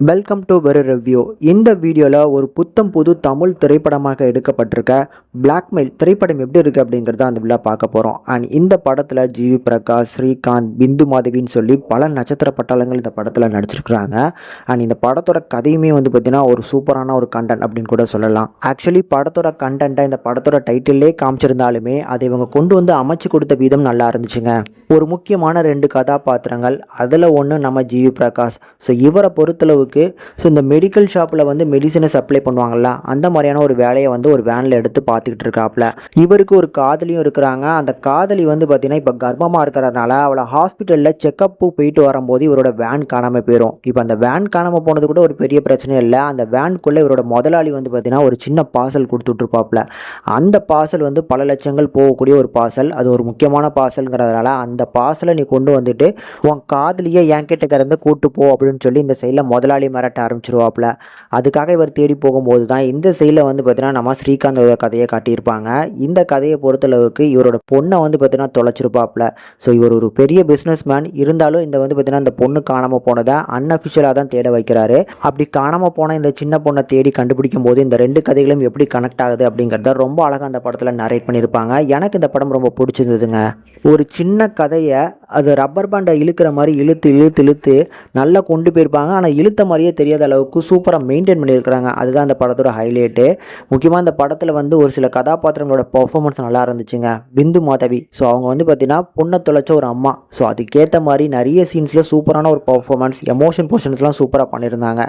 Welcome to வெறு review. இந்த வீடியோவில் ஒரு புத்தம் புது தமிழ் திரைப்படமாக எடுக்கப்பட்டிருக்க பிளாக்மெயில் திரைப்படம் எப்படி இருக்குது அப்படிங்கிறத அந்த வீடியோவில் பார்க்க போகிறோம். அண்ட் இந்த படத்தில் ஜிவி பிரகாஷ், ஸ்ரீகாந்த், பிந்து மாதவின்னு சொல்லி பல நட்சத்திர பட்டாளங்கள் இந்த படத்தில் நடிச்சிருக்கிறாங்க. அண்ட் இந்த படத்தோட கதையுமே பார்த்திங்கன்னா ஒரு சூப்பரான ஒரு கண்டென்ட் அப்படின்னு கூட சொல்லலாம். ஆக்சுவலி படத்தோட கண்டென்ட்டை இந்த படத்தோட டைட்டிலே காமிச்சிருந்தாலுமே அதை இவங்க கொண்டு வந்து அமைச்சு கொடுத்த விதம் நல்லா இருந்துச்சுங்க. ஒரு முக்கியமான 2 கதாபாத்திரங்கள், அதில் ஒன்று நம்ம ஜிவி பிரகாஷ். ஸோ இவரை பொறுத்தளவுக்கு இந்த மெடிக்கல் ஷாப்பில் மெடிசனை சப்ளை பண்ணுவாங்கள்ல, அந்த மாதிரியான ஒரு வேலையை ஒரு வேனில் எடுத்து பார்த்துக்கிட்டு இருக்காப்புல. இவருக்கு ஒரு காதலியும் இருக்கிறாங்க. அந்த காதலி பார்த்தீங்கன்னா இப்போ கர்ப்பமாக இருக்கிறதுனால அவளை ஹாஸ்பிட்டலில் செக்கப்பு போயிட்டு வரும்போது இவரோட வேன் காணாமல் போயிடும். இப்போ அந்த வேன் காணாமல் போனது கூட ஒரு பெரிய பிரச்சனை இல்லை. அந்த வேனுக்குள்ளே இவரோட முதலாளி பார்த்தீங்கன்னா ஒரு சின்ன பார்சல் கொடுத்துட்ருப்பாப்புல. அந்த பார்சல் பல லட்சங்கள் போகக்கூடிய ஒரு பார்சல். அது ஒரு முக்கியமான பார்சல்ங்கிறதுனால அந்த பார்சலை நீ கொண்டு வந்துட்டு உன் காதலியை என்கிட்ட இருந்து கூட்டு போ அப்படின்னு சொல்லி இந்த சைடில் முதலாளி மிரட்ட ஆரம்பிச்சிருவாப்புல. அதுக்காக இவர் தேடி போகும்போது தான் இந்த சைடில் பார்த்தீங்கன்னா நம்ம ஸ்ரீகாந்தோட கதையை காட்டியிருப்பாங்க. இந்த கதையை பொறுத்தளவுக்கு இவரோட பொண்ணை பார்த்தீங்கன்னா தொலைச்சிருப்பாப்புல. ஸோ இவர் ஒரு பெரிய பிஸ்னஸ் மேன் இருந்தாலும் இந்த பார்த்தீங்கன்னா இந்த பொண்ணு காணாமல் போனதை அன்அஃபிஷியலாக தான் தேட வைக்கிறாரு. அப்படி காணாமல் போன இந்த சின்ன பொண்ணை தேடி கண்டுபிடிக்கும் போது இந்த 2 கதைகளும் எப்படி கனெக்ட் ஆகுது அப்படிங்கிறத ரொம்ப அழகாக அந்த படத்தில் நரேட் பண்ணியிருப்பாங்க. எனக்கு இந்த படம் ரொம்ப பிடிச்சிருந்ததுங்க. ஒரு சின்ன கதையை அது ரப்பர் பேண்டை இழுக்கிற மாதிரி இழுத்து இழுத்து இழுத்து நல்லா கொண்டு போயிருப்பாங்க. ஆனால் இழுத்த மாதிரியே தெரியாத அளவுக்கு சூப்பராக மெயின்டைன் பண்ணியிருக்கிறாங்க. அதுதான் அந்த படத்தோட ஹைலைட்டு. முக்கியமாக இந்த படத்தில் ஒரு சில கதாபாத்திரங்களோட பர்ஃபார்மன்ஸ் நல்லா இருந்துச்சுங்க. பிந்து மாதவி, ஸோ அவங்க பார்த்தீங்கன்னா பொண்ணை தொலைச்ச ஒரு அம்மா. ஸோ அதுக்கேற்ற மாதிரி நிறைய சீன்ஸில் சூப்பரான ஒரு பர்ஃபார்மன்ஸ், எமோஷன் போர்ஷன்ஸ்லாம் சூப்பராக பண்ணியிருந்தாங்க.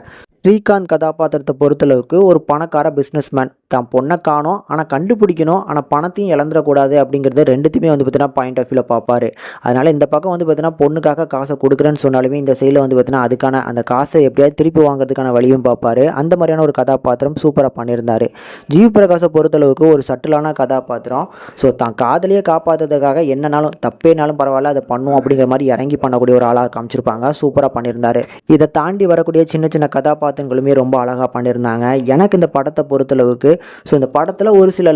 ஸ்ரீகாந்த் கதாபாத்திரத்தை பொறுத்தளவுக்கு ஒரு பணக்கார பிஸ்னஸ்மேன். தான் பொண்ணை காணோம், ஆனால் கண்டுபிடிக்கணும், ஆனால் பணத்தையும் இழந்துடக்கூடாது அப்படிங்கிறது ரெண்டுத்தையுமே பார்த்தீங்கன்னா பாயிண்ட் ஆஃப் வியூவில் பார்ப்பார். அதனால் இந்த பக்கம் பார்த்தீங்கன்னா பொண்ணுக்காக காசை கொடுக்குறேன்னு சொன்னாலுமே இந்த சைடில் பார்த்தீங்கன்னா அதுக்கான அந்த காசை எப்படியாவது திருப்பி வாங்குறதுக்கான வழியும் பார்ப்பார். அந்த மாதிரியான ஒரு கதாபாத்திரம் சூப்பராக பண்ணியிருந்தார். ஜிவி பிரகாஷை பொறுத்தளவுக்கு ஒரு சட்டிலான கதாபாத்திரம். ஸோ தான் காதலியை காப்பாற்றுறதுக்காக என்னன்னாலும் தப்பேனாலும் பரவாயில்ல அதை பண்ணும் அப்படிங்கிற மாதிரி இறங்கி பண்ணக்கூடிய ஒரு ஆளாக காமிச்சிருப்பாங்க. சூப்பராக பண்ணியிருந்தார். இதை தாண்டி வரக்கூடிய சின்ன சின்ன கதாபாத்திரங்களுமே ரொம்ப அழகாக பண்ணியிருந்தாங்க. எனக்கு இந்த படத்தை பொறுத்தளவுக்கு இந்த படத்தில் ஒரு சில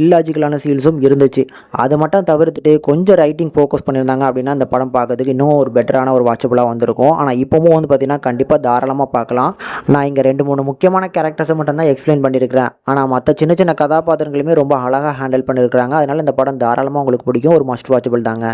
இல்லாஜிக்கலான சீன்ஸும் இருந்துச்சு. அதை மட்டும் தவிர்த்துட்டு கொஞ்சம் ரைட்டிங் ஃபோக்கஸ் பண்ணியிருந்தாங்க அப்படின்னா அந்த படம் பார்க்கறதுக்கு இன்னும் ஒரு பெட்டரான ஒரு வாட்சபுளாக வந்திருக்கும். ஆனால் இப்போவும் பார்த்தீங்கன்னா கண்டிப்பாக தாராளமாக பார்க்கலாம். நான் இங்கே 2-3 முக்கியமான கேரக்டர்ஸை மட்டும் தான் எக்ஸ்பிளைன் பண்ணியிருக்கிறேன். ஆனால் மற்ற சின்ன சின்ன கதாபாத்திரங்களுமே ரொம்ப அழகாக ஹேண்டில் பண்ணியிருக்கிறாங்க. அதனால் இந்த படம் தாராளமாக உங்களுக்கு பிடிக்கும். ஒரு மஸ்ட் வாட்சபிள் தாங்க.